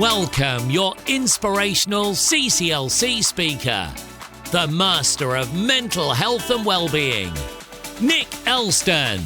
Welcome your inspirational CCLC speaker, the master of mental health and well-being, Nick Elston.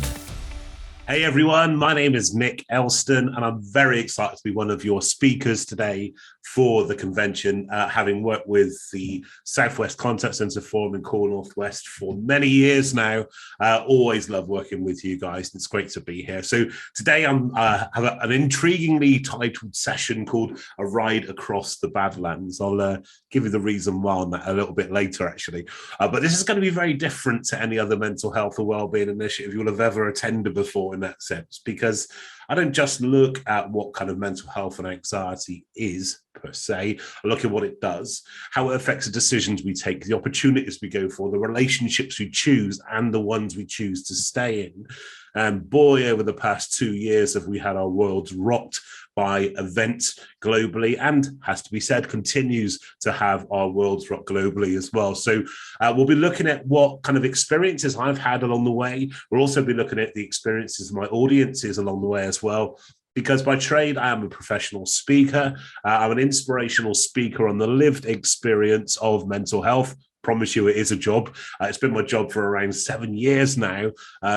Hey everyone, my name is Nick Elston and I'm very excited to be one of your speakers today for the convention, having worked with the Southwest Contact Centre Forum in Core Northwest for many years now. Always love working with you guys. It's great to be here. So today I have an intriguingly titled session called A Ride Across the Badlands. I'll give you the reason why on that a little bit later actually. But this is going to be very different to any other mental health or wellbeing initiative you'll have ever attended before in that sense, because I don't just look at what kind of mental health and anxiety is per se. I look at what it does, how it affects the decisions we take, the opportunities we go for, the relationships we choose, and the ones we choose to stay in. And boy, over the past 2 years have we had our worlds rocked by events globally, and has to be said, continues to have our worlds rocked globally as well. So we'll be looking at what kind of experiences I've had along the way. We'll also be looking at the experiences of my audiences along the way as well. Because by trade, I am a professional speaker. I'm an inspirational speaker on the lived experience of mental health. Promise you it is a job. It's been my job for around 7 years now,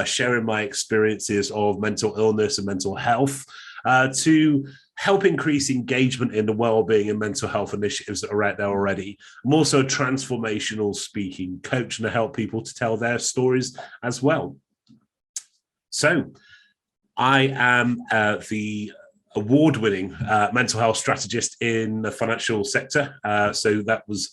sharing my experiences of mental illness and mental health to help increase engagement in the wellbeing and mental health initiatives that are out there already. I'm also a transformational speaking coach and I help people to tell their stories as well. So I am the award-winning mental health strategist in the financial sector. So that was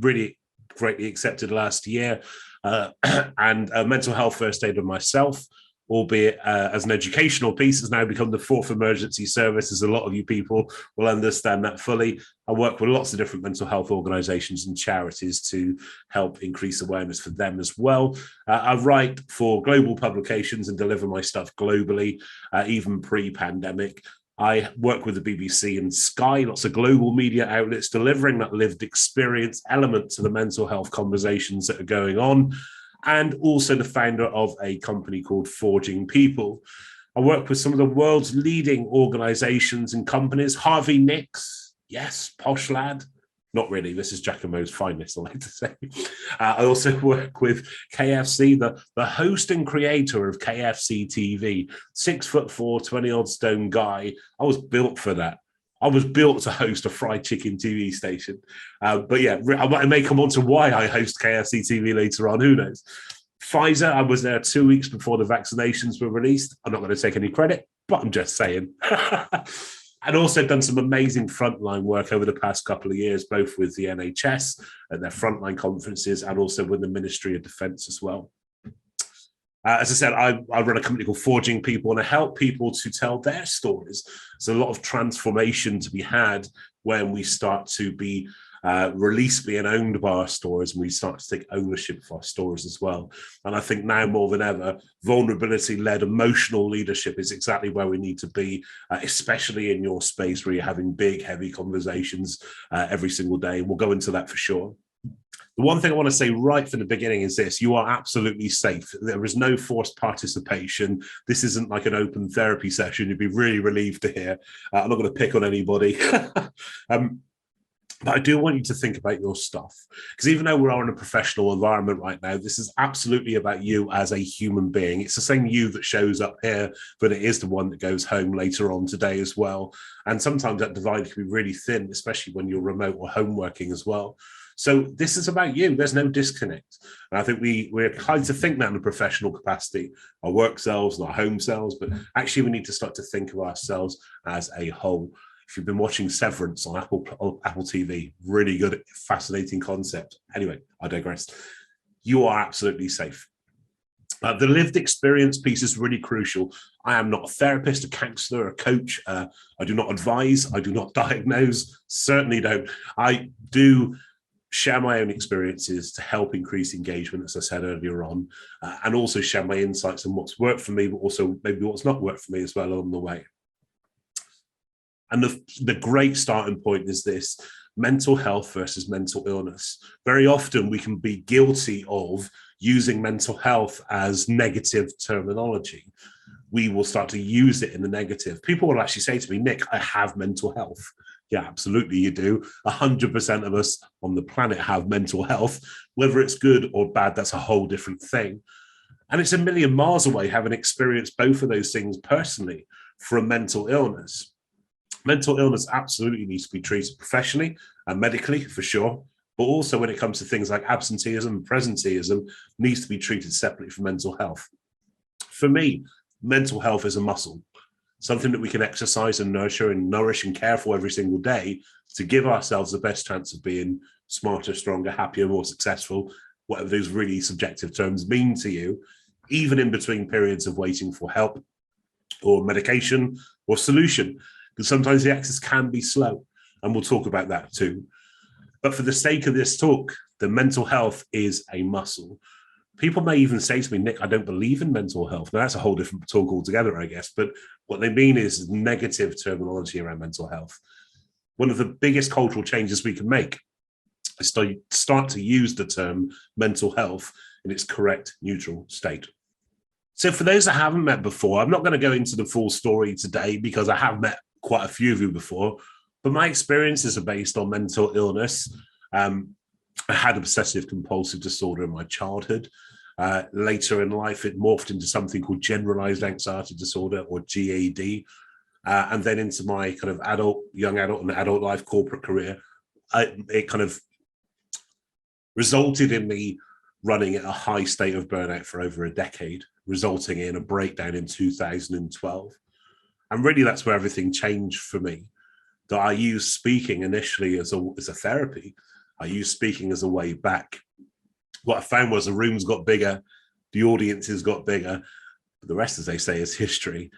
really greatly accepted last year. And a mental health first aider myself, albeit as an educational piece, has now become the fourth emergency service, as a lot of you people will understand that fully. I work with lots of different mental health organisations and charities to help increase awareness for them as well. I write for global publications and deliver my stuff globally, even pre-pandemic. I work with the BBC and Sky, lots of global media outlets, delivering that lived experience element to the mental health conversations that are going on, and also the founder of a company called Forging People. I work with some of the world's leading organisations and companies. Harvey Nicks, yes, posh lad. Not really, this is Giacomo's finest, I like to say. I also work with KFC, the host and creator of KFC TV, 6'4", 20-odd stone guy. I was built for that. I was built to host a fried chicken TV station. But yeah, I may come on to why I host KFC TV later on, who knows. Pfizer, I was there 2 weeks before the vaccinations were released. I'm not going to take any credit, but I'm just saying. And also done some amazing frontline work over the past couple of years, both with the NHS and their frontline conferences and also with the Ministry of Defence as well. As I said, I run a company called Forging People and I help people to tell their stories. There's a lot of transformation to be had when we start to be released being owned by our stories and we start to take ownership of our stories as well. And I think now more than ever, vulnerability-led emotional leadership is exactly where we need to be, especially in your space where you're having big, heavy conversations every single day. We'll go into that for sure. The one thing I want to say right from the beginning is this: you are absolutely safe. There is no forced participation. This isn't like an open therapy session. You'd be really relieved to hear. I'm not going to pick on anybody. But I do want you to think about your stuff, because even though we're in a professional environment right now, this is absolutely about you as a human being. It's the same you that shows up here, but it is the one that goes home later on today as well. And sometimes that divide can be really thin, especially when you're remote or home working as well. So this is about you. There's no disconnect. And I think we're kind to think that in a professional capacity, our work selves and our home selves, but actually we need to start to think of ourselves as a whole. If you've been watching Severance on Apple TV, really good, fascinating concept. Anyway, I digress. You are absolutely safe. The lived experience piece is really crucial. I am not a therapist, a counsellor, a coach. I do not advise. I do not diagnose. Certainly don't. I do share my own experiences to help increase engagement, as I said earlier on, and also share my insights on what's worked for me, but also maybe what's not worked for me as well along the way. And the great starting point is this: mental health versus mental illness. Very often we can be guilty of using mental health as negative terminology. We will start to use it in the negative. People will actually say to me, Nick, I have mental health. Yeah, absolutely you do. 100% of us on the planet have mental health. Whether it's good or bad, that's a whole different thing. And it's a million miles away having experienced both of those things personally from mental illness. Mental illness absolutely needs to be treated professionally and medically, for sure. But also when it comes to things like absenteeism and presenteeism, needs to be treated separately from mental health. For me, mental health is a muscle, something that we can exercise and nurture and nourish and care for every single day to give ourselves the best chance of being smarter, stronger, happier, more successful, whatever those really subjective terms mean to you, even in between periods of waiting for help or medication or solution, because sometimes the access can be slow, and we'll talk about that too. But for the sake of this talk, the mental health is a muscle. People may even say to me, Nick, I don't believe in mental health. Now, that's a whole different talk altogether, I guess. But what they mean is negative terminology around mental health. One of the biggest cultural changes we can make is to start to use the term mental health in its correct, neutral state. So for those that haven't met before, I'm not going to go into the full story today because I have met quite a few of you before, but my experiences are based on mental illness. I had obsessive compulsive disorder in my childhood. Later in life, it morphed into something called generalized anxiety disorder, or GAD. And then into my kind of young adult and adult life corporate career, it kind of resulted in me running at a high state of burnout for over a decade, resulting in a breakdown in 2012. And really, that's where everything changed for me. That I used speaking initially as a therapy. I used speaking as a way back. What I found was the rooms got bigger, the audiences got bigger, but the rest, as they say, is history.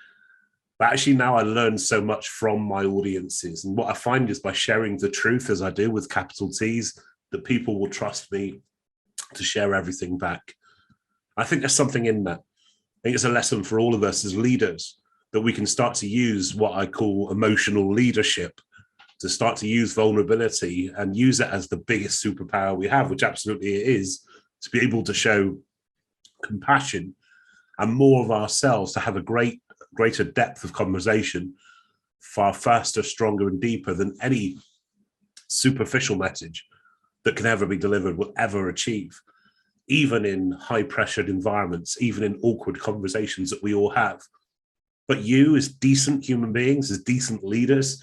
But actually now I learn so much from my audiences. And what I find is by sharing the truth as I do with capital T's, that people will trust me to share everything back. I think there's something in that. I think it's a lesson for all of us as leaders that we can start to use what I call emotional leadership, to start to use vulnerability and use it as the biggest superpower we have, which absolutely it is, to be able to show compassion and more of ourselves, to have a greater depth of conversation, far faster, stronger, and deeper than any superficial message that can ever be delivered will ever achieve, even in high-pressured environments, even in awkward conversations that we all have. But you, as decent human beings, as decent leaders,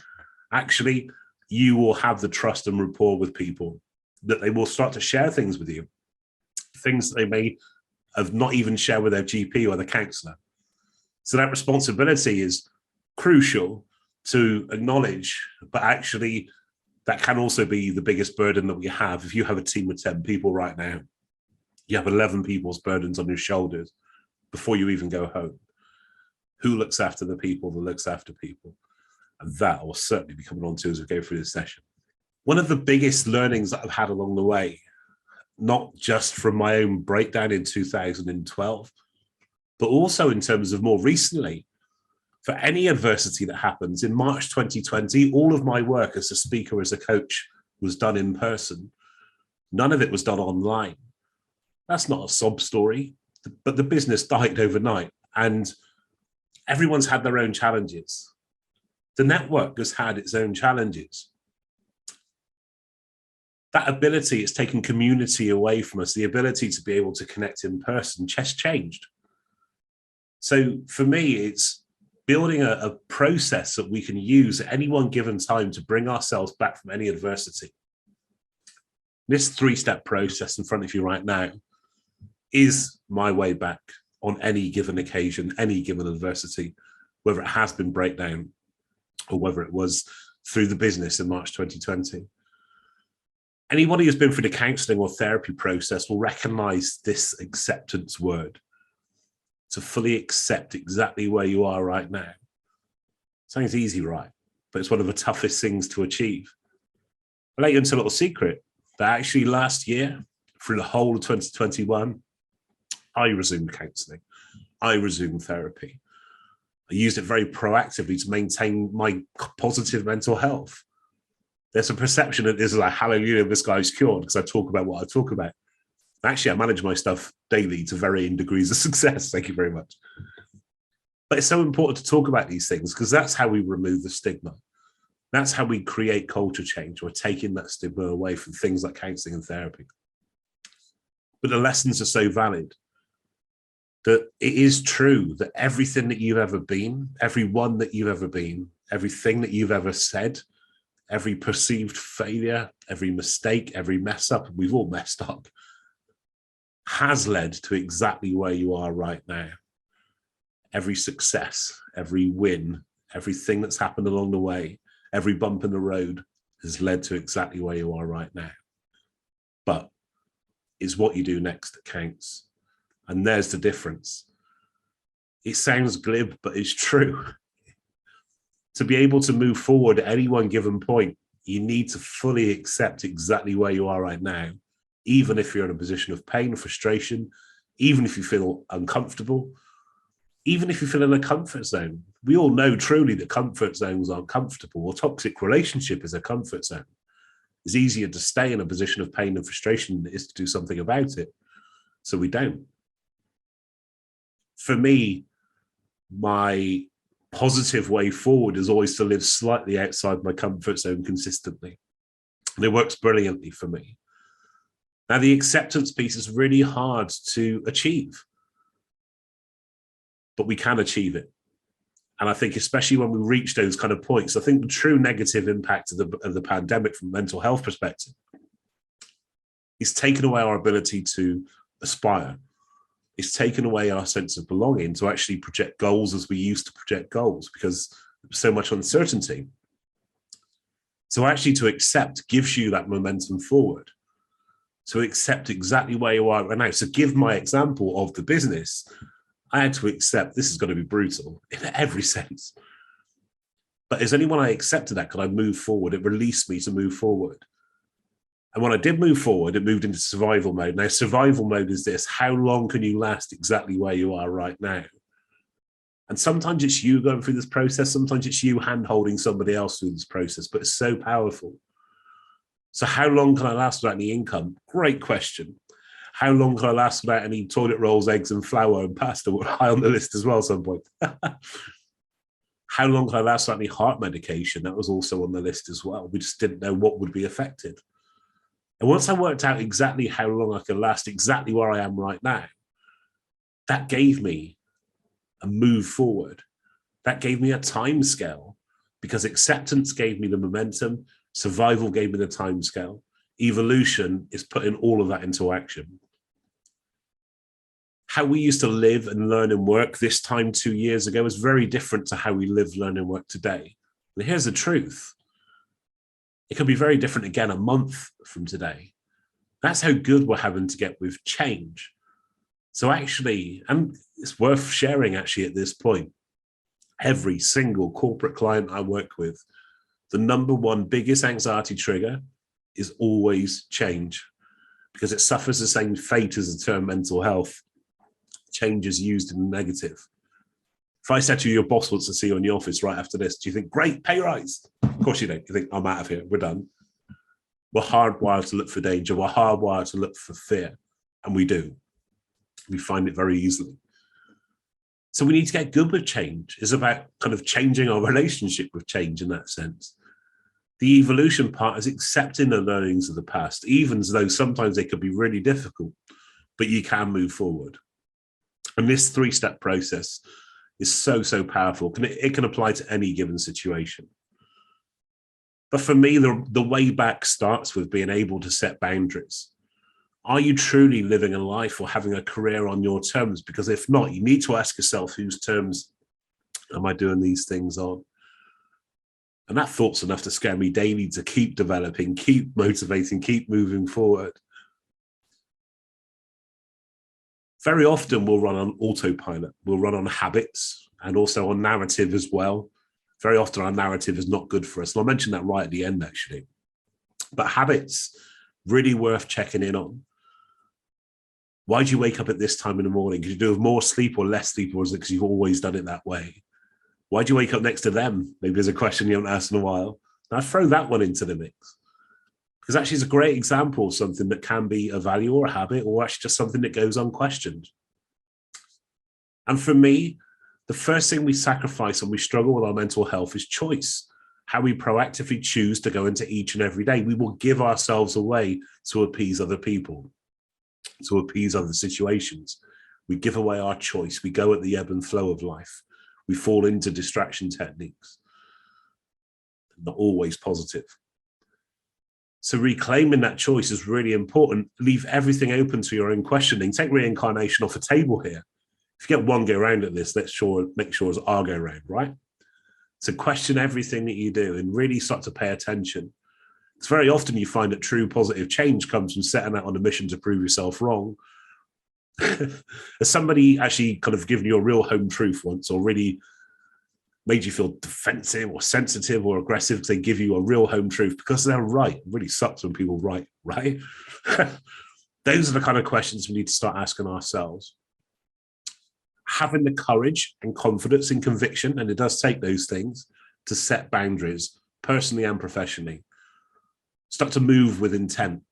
actually, you will have the trust and rapport with people that they will start to share things with you, things that they may have not even share with their GP or the counsellor. So that responsibility is crucial to acknowledge, but actually that can also be the biggest burden that we have. If you have a team of 10 people right now, you have 11 people's burdens on your shoulders before you even go home. Who looks after the people that looks after people? And that will certainly be coming on to as we go through this session. One of the biggest learnings that I've had along the way, not just from my own breakdown in 2012, but also in terms of more recently, for any adversity that happens, in March 2020, all of my work as a speaker, as a coach, was done in person. None of it was done online. That's not a sob story, but the business died overnight, and everyone's had their own challenges. The network has had its own challenges. That ability has taken community away from us, the ability to be able to connect in person just changed. So for me, it's building a process that we can use at any one given time to bring ourselves back from any adversity. This 3-step process in front of you right now is my way back on any given occasion, any given adversity, whether it has been breakdown or whether it was through the business in March 2020. Anybody who's been through the counselling or therapy process will recognise this acceptance word, to fully accept exactly where you are right now. Sounds easy, right? But it's one of the toughest things to achieve. I'll let you into a little secret that actually last year, through the whole of 2021, I resumed counselling. I resumed therapy. I used it very proactively to maintain my positive mental health. There's a perception that this is like, hallelujah, this guy's cured because I talk about what I talk about. Actually, I manage my stuff daily to varying degrees of success. Thank you very much. But it's so important to talk about these things because that's how we remove the stigma. That's how we create culture change. We're taking that stigma away from things like counseling and therapy. But the lessons are so valid that it is true that everything that you've ever been, everyone that you've ever been, everything that you've ever said, every perceived failure, every mistake, every mess up, we've all messed up, has led to exactly where you are right now. Every success, every win, everything that's happened along the way, every bump in the road has led to exactly where you are right now. But it's what you do next that counts. And there's the difference. It sounds glib, but it's true. To be able to move forward at any one given point, you need to fully accept exactly where you are right now, even if you're in a position of pain, frustration, even if you feel uncomfortable, even if you feel in a comfort zone. We all know truly that comfort zones aren't comfortable. A toxic relationship is a comfort zone. It's easier to stay in a position of pain and frustration than it is to do something about it. So we don't. For me, my positive way forward is always to live slightly outside my comfort zone consistently. And it works brilliantly for me. Now, the acceptance piece is really hard to achieve, but we can achieve it. And I think especially when we reach those kind of points, I think the true negative impact of the pandemic from a mental health perspective is taken away our ability to aspire. It's taken away our sense of belonging to actually project goals as we used to project goals because there's so much uncertainty. So actually to accept gives you that momentum forward. To accept exactly where you are right now. So give my example of the business, I had to accept this is going to be brutal in every sense. But as only when I accepted that could I move forward. It released me to move forward. And when I did move forward, it moved into survival mode. Now, survival mode is this: how long can you last exactly where you are right now? And sometimes it's you going through this process. Sometimes it's you hand-holding somebody else through this process, but it's so powerful. So how long can I last without any income? Great question. How long can I last without any toilet rolls, eggs and flour and pasta? We're high on the list as well at some point. How long can I last without any heart medication? That was also on the list as well. We just didn't know what would be affected. And once I worked out exactly how long I could last, exactly where I am right now, that gave me a move forward. That gave me a time scale because acceptance gave me the momentum, survival gave me the time scale, evolution is putting all of that into action. How we used to live and learn and work this time 2 years ago is very different to how we live, learn and work today. And here's the truth. It could be very different again a month from today. That's how good we're having to get with change. So actually, and it's worth sharing actually at this point, every single corporate client I work with, the number one biggest anxiety trigger is always change because it suffers the same fate as the term mental health. Change is used in the negative. If I said to you, your boss wants to see you in the office right after this, do you think, great, pay rise? Of course you don't. You think, I'm out of here, we're done. We're hardwired to look for danger. We're hardwired to look for fear. And we do. We find it very easily. So we need to get good with change. It's about kind of changing our relationship with change in that sense. The evolution part is accepting the learnings of the past, even though sometimes they could be really difficult, but you can move forward. And this 3-step process is so powerful. It can apply to any given situation. But for me, the way back starts with being able to set boundaries. Are you truly living a life or having a career on your terms? Because if not, you need to ask yourself, whose terms am I doing these things on? And that thought's enough to scare me daily to keep developing, keep motivating, keep moving forward. Very often we'll run on autopilot. We'll run on habits and also on narrative as well. Very often our narrative is not good for us. And I'll mention that right at the end, actually. But habits, really worth checking in on. Why do you wake up at this time in the morning? Did you do more sleep or less sleep, or is it because you've always done it that way? Why do you wake up next to them? Maybe there's a question you haven't asked in a while. And I throw that one into the mix. Because actually it's a great example of something that can be a value or a habit, or actually just something that goes unquestioned. And for me, the first thing we sacrifice when we struggle with our mental health is choice. how we proactively choose to go into each and every day. We will give ourselves away to appease other people, to appease other situations. We give away our choice. We go at the ebb and flow of life. We fall into distraction techniques, not always positive. So reclaiming that choice is really important. Leave everything open to your own questioning. Take reincarnation off the table here. If you get one go round at this, make sure it's our go round, right? So question everything that you do and really start to pay attention. It's very often you find that true positive change comes from setting out on a mission to prove yourself wrong. Has somebody actually kind of given you a real home truth once, or really made you feel defensive or sensitive or aggressive because they give you a real home truth because they're right? It really sucks when people right? Those are the kind of questions we need to start asking ourselves. Having the courage and confidence and conviction, and it does take those things, to set boundaries, personally and professionally. Start to move with intent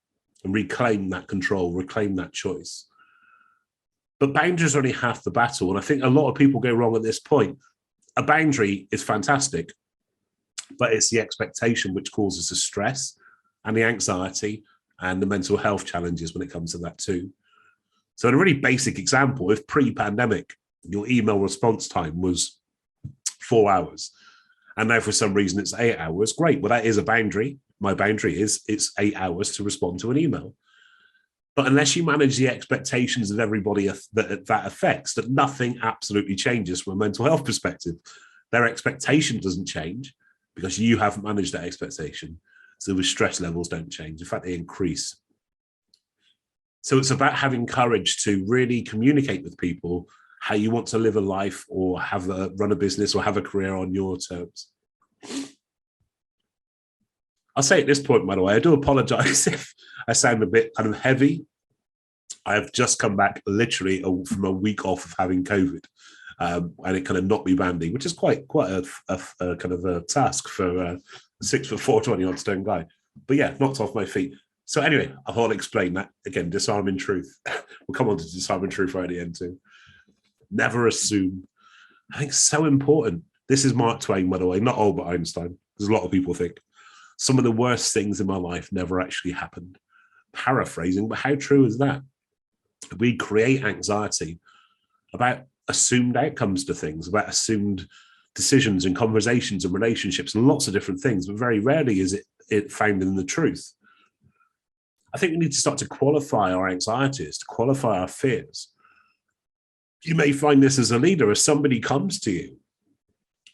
and reclaim that control, reclaim that choice. But boundaries are only half the battle. And I think a lot of people go wrong at this point. A boundary is fantastic, but it's the expectation which causes the stress and the anxiety and the mental health challenges when it comes to that too. So in a really basic example, if pre-pandemic, your email response time was 4 hours, and now for some reason it's 8 hours, great. Well, that is a boundary. My boundary is it's 8 hours to respond to an email. But unless you manage the expectations of everybody that affects, that nothing absolutely changes from a mental health perspective. Their expectation doesn't change because you haven't managed that expectation. So the stress levels don't change. In fact, they increase. So it's about having courage to really communicate with people how you want to live a life or run a business or have a career on your terms. I'll say at this point, by the way, I do apologize if I sound a bit kind of heavy. I have just come back literally from a week off of having COVID, and it kind of knocked me bandy, which is quite a kind of a task for a 6'4", 20-odd stone guy. But yeah, knocked off my feet. So anyway, I'll explain that again. Disarming truth. We'll come on to disarming truth right at the end too. Never assume. I think it's so important. This is Mark Twain, by the way, not Albert Einstein, because a lot of people think some of the worst things in my life never actually happened. Paraphrasing, but how true is that? We create anxiety about assumed outcomes to things, about assumed decisions and conversations and relationships and lots of different things, but very rarely is it found in the truth. I think we need to start to qualify our anxieties, to qualify our fears. You may find this as a leader, as somebody comes to you,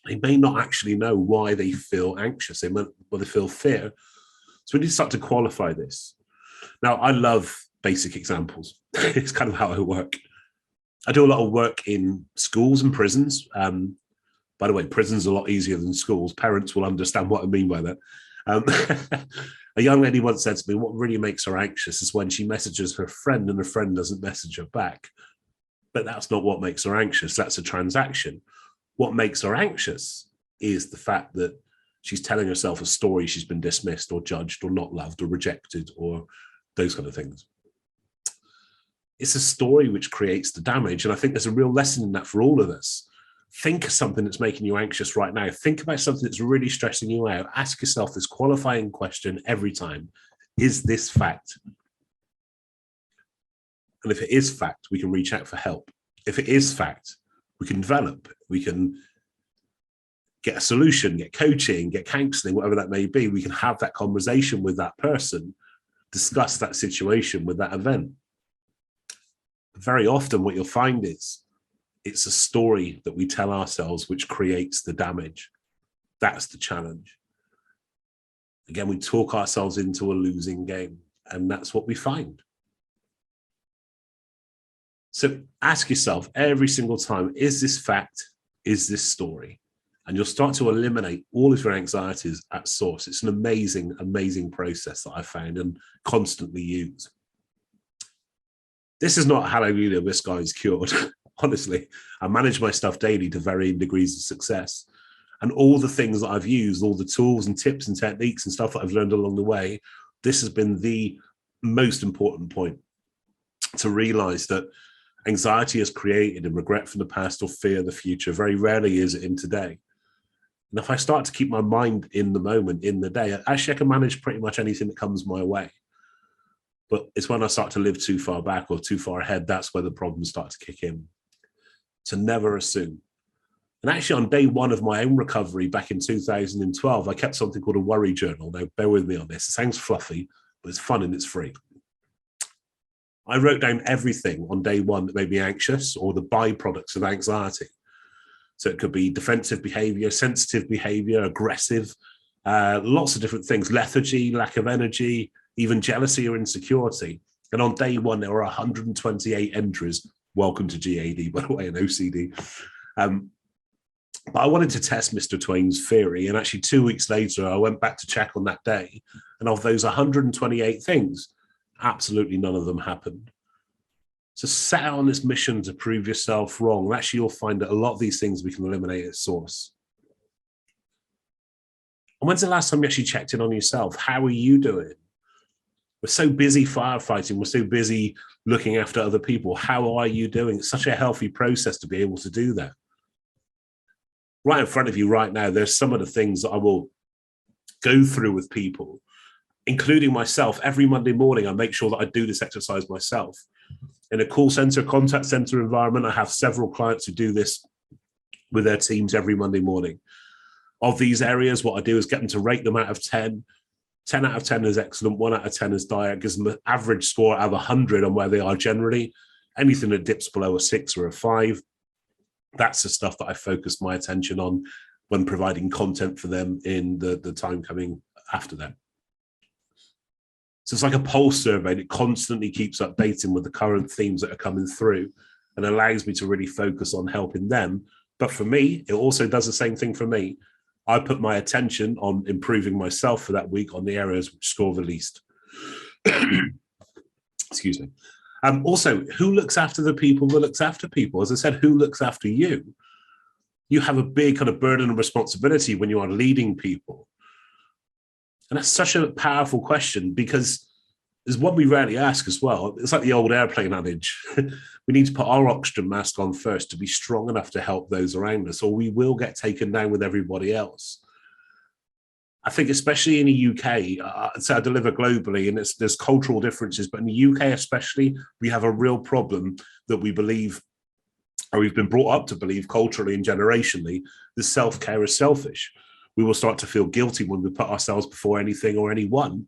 they may not actually know why they feel anxious, they feel fear. So we need to start to qualify this. Now, I love basic examples. It's kind of how I work. I do a lot of work in schools and prisons. By the way, prisons are a lot easier than schools. Parents will understand what I mean by that. A young lady once said to me, what really makes her anxious is when she messages her friend and her friend doesn't message her back. But that's not what makes her anxious. That's a transaction. What makes her anxious is the fact that she's telling herself a story she's been dismissed or judged or not loved or rejected or those kind of things. It's a story which creates the damage. And I think there's a real lesson in that for all of us. Think of something that's making you anxious right now. Think about something that's really stressing you out. Ask yourself this qualifying question every time. Is this fact? And if it is fact, we can reach out for help. If it is fact, we can develop. We can get a solution, get coaching, get counseling, whatever that may be. We can have that conversation with that person, discuss that situation with that event. Very often what you'll find is it's a story that we tell ourselves which creates the damage. That's the challenge. Again, we talk ourselves into a losing game, and that's what we find. So ask yourself every single time, is this fact? Is this story? And you'll start to eliminate all of your anxieties at source. It's an amazing, amazing process that I found and constantly use. This is not hallelujah, this guy's cured. Honestly, I manage my stuff daily to varying degrees of success. And all the things that I've used, all the tools and tips and techniques and stuff that I've learned along the way, this has been the most important point, to realize that anxiety is created in regret from the past or fear of the future. Very rarely is it in today. And if I start to keep my mind in the moment, in the day, actually I can manage pretty much anything that comes my way. But it's when I start to live too far back or too far ahead, that's where the problems start to kick in. To never assume. And actually, on day one of my own recovery back in 2012, I kept something called a worry journal. Now, bear with me on this. It sounds fluffy, but it's fun and it's free. I wrote down everything on day one that made me anxious or the byproducts of anxiety. So it could be defensive behavior, sensitive behavior, aggressive, lots of different things, lethargy, lack of energy, even jealousy or insecurity. And on day one, there were 128 entries. Welcome to GAD, by the way, and OCD. But I wanted to test Mr. Twain's theory. And actually 2 weeks later, I went back to check on that day. And of those 128 things, absolutely none of them happened. So set out on this mission to prove yourself wrong. And actually, you'll find that a lot of these things we can eliminate at source. And when's the last time you actually checked in on yourself? How are you doing? We're so busy firefighting. We're so busy looking after other people. How are you doing? It's such a healthy process to be able to do that. Right in front of you right now, there's some of the things that I will go through with people, including myself. Every Monday morning, I make sure that I do this exercise myself. In a call center, contact center environment, I have several clients who do this with their teams every Monday morning. Of these areas, what I do is get them to rate them out of 10. 10 out of 10 is excellent, 1 out of 10 is dire. It gives them an average score out of 100 on where they are generally. Anything that dips below a 6 or a 5, that's the stuff that I focus my attention on when providing content for them in the time coming after that. So it's like a pulse survey that constantly keeps updating with the current themes that are coming through and allows me to really focus on helping them. But for me, it also does the same thing for me. I put my attention on improving myself for that week on the areas which score the least. Excuse me. Also, who looks after the people that looks after people? As I said, who looks after you? You have a big kind of burden and responsibility when you are leading people. And that's such a powerful question because there's one we rarely ask as well. It's like the old airplane adage. We need to put our oxygen mask on first to be strong enough to help those around us, or we will get taken down with everybody else. I think especially in the UK, so I deliver globally, and there's cultural differences, but in the UK especially, we have a real problem that we believe, or we've been brought up to believe culturally and generationally, that self-care is selfish. We will start to feel guilty when we put ourselves before anything or anyone,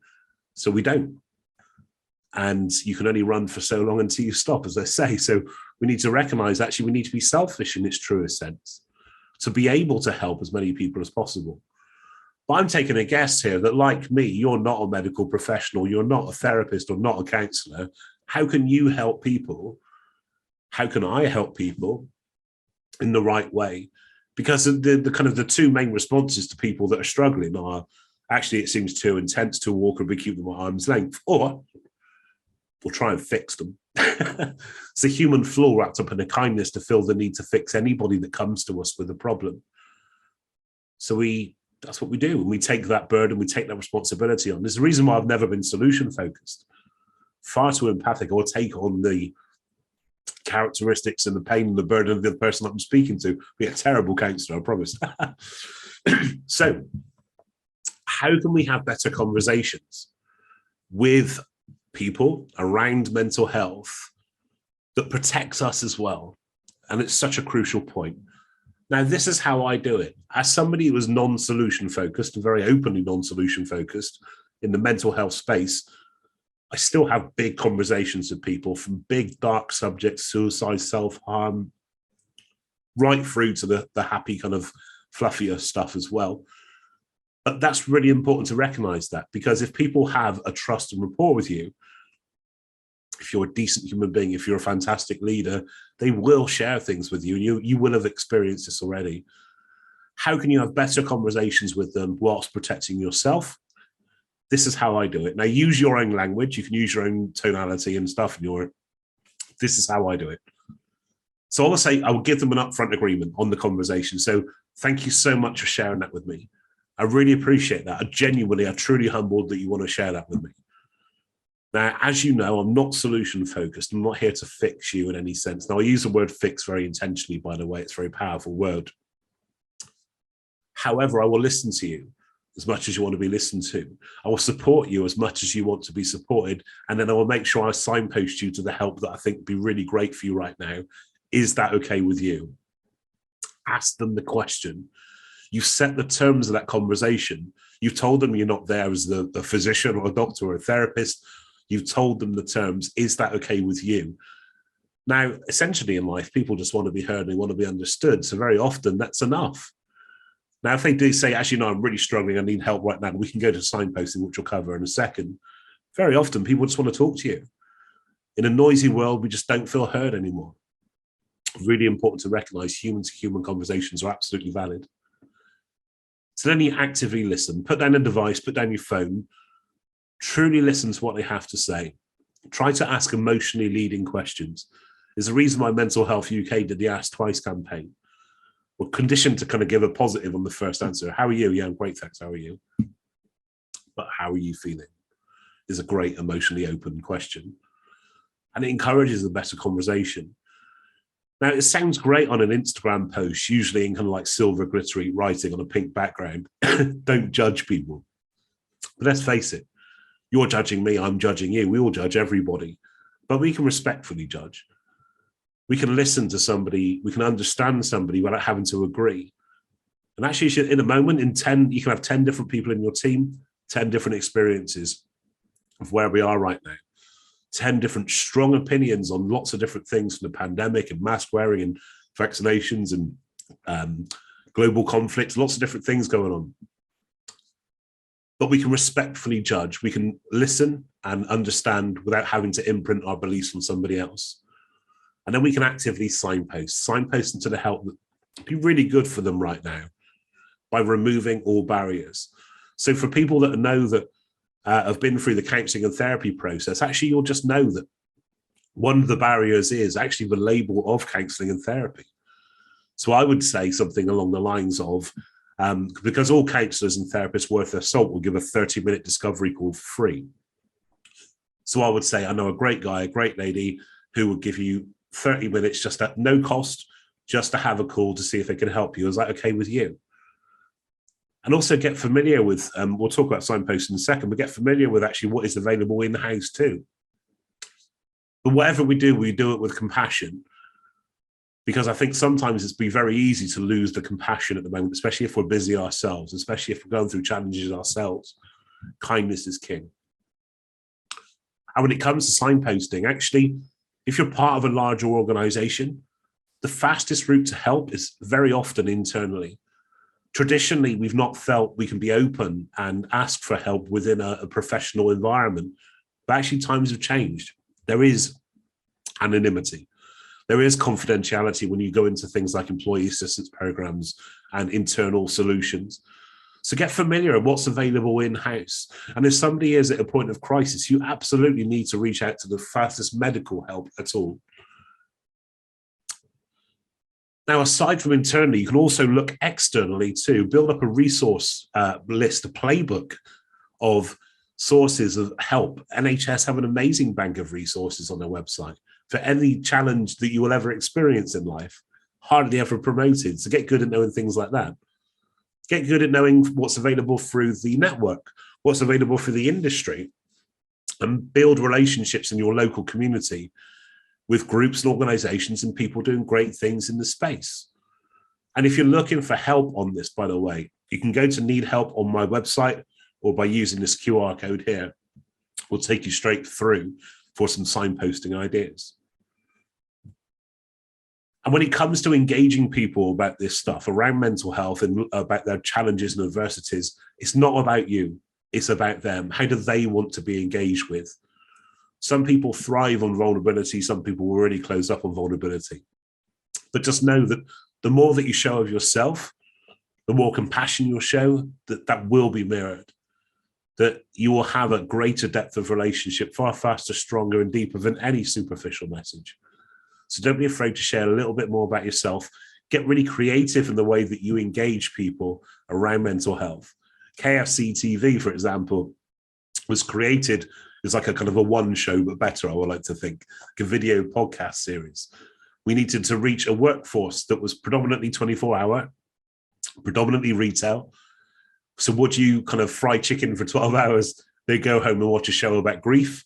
so we don't. And you can only run for so long until you stop, as I say. So we need to recognize actually we need to be selfish in its truest sense to be able to help as many people as possible. But I'm taking a guess here that, like me, you're not a medical professional, you're not a therapist or not a counselor. How can you help people? How can I help people in the right way? Because the kind of the two main responses to people that are struggling are, actually, it seems too intense, too awkward, we keep them at arm's length, or we'll try and fix them. It's a human flaw wrapped up in a kindness to feel the need to fix anybody that comes to us with a problem. So that's what we do. And we take that burden, we take that responsibility on. There's a reason why I've never been solution focused. Far too empathic, or take on the characteristics and the pain and the burden of the other person that I'm speaking to. Be a terrible counselor, I promise. So how can we have better conversations with people around mental health that protects us as well? And it's such a crucial point. Now, this is how I do it. As somebody who was non-solution focused and very openly non-solution focused in the mental health space, I still have big conversations with people, from big dark subjects, suicide, self-harm, right through to the happy kind of fluffier stuff as well. But that's really important to recognize that, because if people have a trust and rapport with you, if you're a decent human being, if you're a fantastic leader, they will share things with you, and you will have experienced this already. How can you have better conversations with them whilst protecting yourself? This is how I do it. Now, use your own language. You can use your own tonality and stuff. This is how I do it. So I will say, I will give them an upfront agreement on the conversation. So thank you so much for sharing that with me. I really appreciate that. I'm truly humbled that you want to share that with me. Now, as you know, I'm not solution focused. I'm not here to fix you in any sense. Now, I use the word fix very intentionally, by the way. It's a very powerful word. However, I will listen to you as much as you want to be listened to. I will support you as much as you want to be supported. And then I will make sure I signpost you to the help that I think would be really great for you right now. Is that okay with you? Ask them the question. You've set the terms of that conversation. You've told them you're not there as a physician or a doctor or a therapist. You've told them the terms. Is that okay with you? Now, essentially in life, people just want to be heard and they want to be understood. So very often that's enough. Now, if they do say, actually, no, I'm really struggling, I need help right now, we can go to signposting, which we'll cover in a second. Very often people just want to talk to you. In a noisy world, we just don't feel heard anymore. Really important to recognize human-to-human conversations are absolutely valid. So then you actively listen, put down a device, put down your phone, truly listen to what they have to say. Try to ask emotionally leading questions. There's a reason why Mental Health UK did the Ask Twice campaign. We're conditioned to kind of give a positive on the first answer. How are you? Yeah, I'm great, thanks. How are you? But how are you feeling? Is a great emotionally open question. And it encourages a better conversation. Now, it sounds great on an Instagram post, usually in kind of like silver glittery writing on a pink background. Don't judge people. But let's face it, you're judging me, I'm judging you. We all judge everybody. But we can respectfully judge. We can listen to somebody, we can understand somebody without having to agree. And actually, in a moment, you can have 10 different people in your team, 10 different experiences of where we are right now. 10 different strong opinions on lots of different things, from the pandemic and mask wearing and vaccinations and global conflicts, lots of different things going on. But we can respectfully judge. We can listen and understand without having to imprint our beliefs on somebody else. And then we can actively signpost into the help that would be really good for them right now by removing all barriers. So for people that know that have been through the counselling and therapy process, actually you'll just know that one of the barriers is actually the label of counselling and therapy. So I would say something along the lines of, because all counsellors and therapists worth their salt will give a 30-minute discovery call for free. So I would say, I know a great guy, a great lady who will give you 30 minutes just at no cost, just to have a call to see if they can help you. Is that okay with you? And also get familiar with, we'll talk about signposting in a second, but get familiar with actually what is available in-house too. But whatever we do it with compassion, because I think sometimes it's been very easy to lose the compassion at the moment, especially if we're busy ourselves, especially if we're going through challenges ourselves. Kindness is king. And when it comes to signposting, actually, if you're part of a larger organization, the fastest route to help is very often internally. Traditionally, we've not felt we can be open and ask for help within a professional environment. But actually, times have changed. There is anonymity. There is confidentiality when you go into things like employee assistance programs and internal solutions. So get familiar with what's available in-house. And if somebody is at a point of crisis, you absolutely need to reach out to the fastest medical help at all. Now, aside from internally, you can also look externally too. Build up a resource list, a playbook of sources of help. NHS have an amazing bank of resources on their website for any challenge that you will ever experience in life. Hardly ever promoted. So get good at knowing things like that. Get good at knowing what's available through the network, what's available for the industry, and build relationships in your local community with groups and organizations and people doing great things in the space. And if you're looking for help on this, by the way, you can go to Need Help on my website, or by using this QR code here, we'll take you straight through for some signposting ideas. And when it comes to engaging people about this stuff around mental health and about their challenges and adversities, it's not about you, it's about them. How do they want to be engaged with? Some people thrive on vulnerability. Some people will really close up on vulnerability. But just know that the more that you show of yourself, the more compassion you'll show, that will be mirrored. That you will have a greater depth of relationship, far faster, stronger, and deeper than any superficial message. So don't be afraid to share a little bit more about yourself. Get really creative in the way that you engage people around mental health. KFC TV, for example, was created as like a kind of a one show, but better, I would like to think, like a video podcast series. We needed to reach a workforce that was predominantly 24-hour, predominantly retail. So would you kind of fry chicken for 12 hours, they go home and watch a show about grief?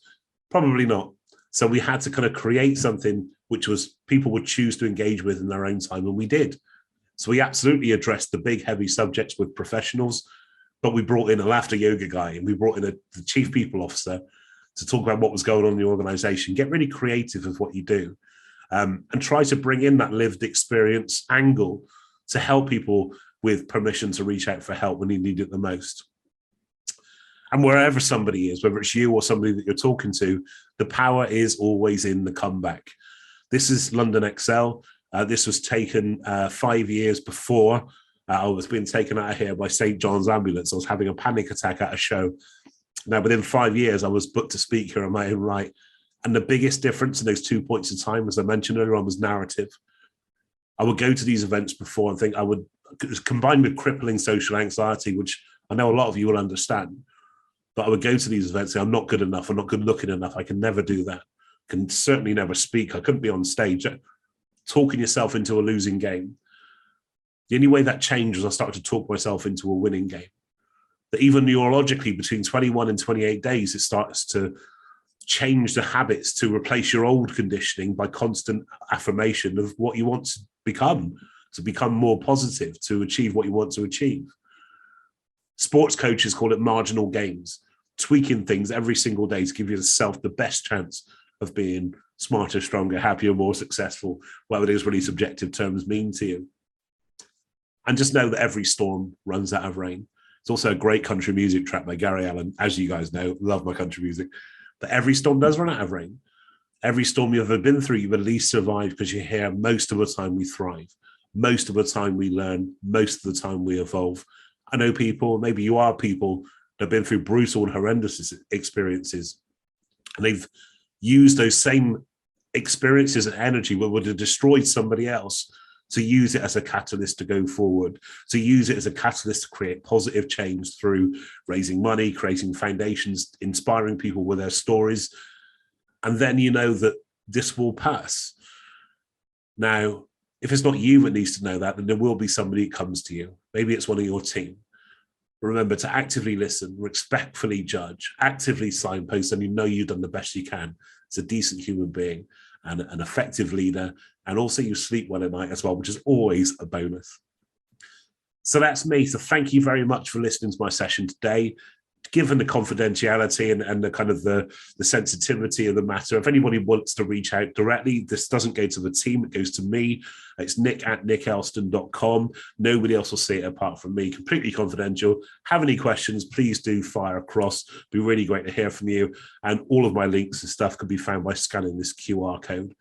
Probably not. So we had to kind of create something which was people would choose to engage with in their own time, and we did. So we absolutely addressed the big, heavy subjects with professionals, but we brought in a laughter yoga guy, and we brought in the chief people officer to talk about what was going on in the organization. Get really creative with what you do, and try to bring in that lived experience angle to help people with permission to reach out for help when you need it the most. And wherever somebody is, whether it's you or somebody that you're talking to, the power is always in the comeback. This is London Excel. This was taken 5 years before I was being taken out of here by St. John's Ambulance. I was having a panic attack at a show. Now, within 5 years, I was booked to speak here on my own right. And the biggest difference in those 2 points in time, as I mentioned earlier on, was narrative. I would go to these events before and think combined with crippling social anxiety, which I know a lot of you will understand, but I would go to these events and say, I'm not good enough, I'm not good looking enough, I can never do that, can certainly never speak, I couldn't be on stage. Talking yourself into a losing game. The only way that changed was I started to talk myself into a winning game. That even neurologically, between 21 and 28 days, it starts to change the habits to replace your old conditioning by constant affirmation of what you want to become more positive, to achieve what you want to achieve. Sports coaches call it marginal gains, tweaking things every single day to give yourself the best chance of being smarter, stronger, happier, more successful, whatever those really subjective terms mean to you. And just know that every storm runs out of rain. It's also a great country music track by Gary Allan. As you guys know, love my country music. But every storm does run out of rain. Every storm you've ever been through, you've at least survived, because you're here most of the time we thrive. Most of the time we learn. Most of the time we evolve. I know people, maybe you are people that have been through brutal and horrendous experiences. And they've used those same experiences and energy that would have destroyed somebody else to use it as a catalyst to go forward, to use it as a catalyst to create positive change through raising money, creating foundations, inspiring people with their stories. And then you know that this will pass. Now, if it's not you that needs to know that, then there will be somebody that comes to you. Maybe it's one of your team. Remember to actively listen, respectfully judge, actively signpost, and you know you've done the best you can as a decent human being and an effective leader. And also you sleep well at night as well, which is always a bonus. So that's me. So thank you very much for listening to my session today. Given the confidentiality and the kind of the sensitivity of the matter, if anybody wants to reach out directly, this doesn't go to the team, it goes to me. It's nick@nickelston.com. Nobody else will see it apart from me, completely confidential. Have any questions, please do fire across. Be really great to hear from you. And all of my links and stuff can be found by scanning this QR code.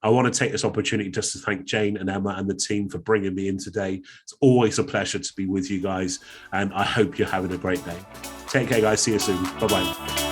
I want to take this opportunity just to thank Jane and Emma and the team for bringing me in today. It's always a pleasure to be with you guys, and I hope you're having a great day. Take care, guys. See you soon. Bye-bye.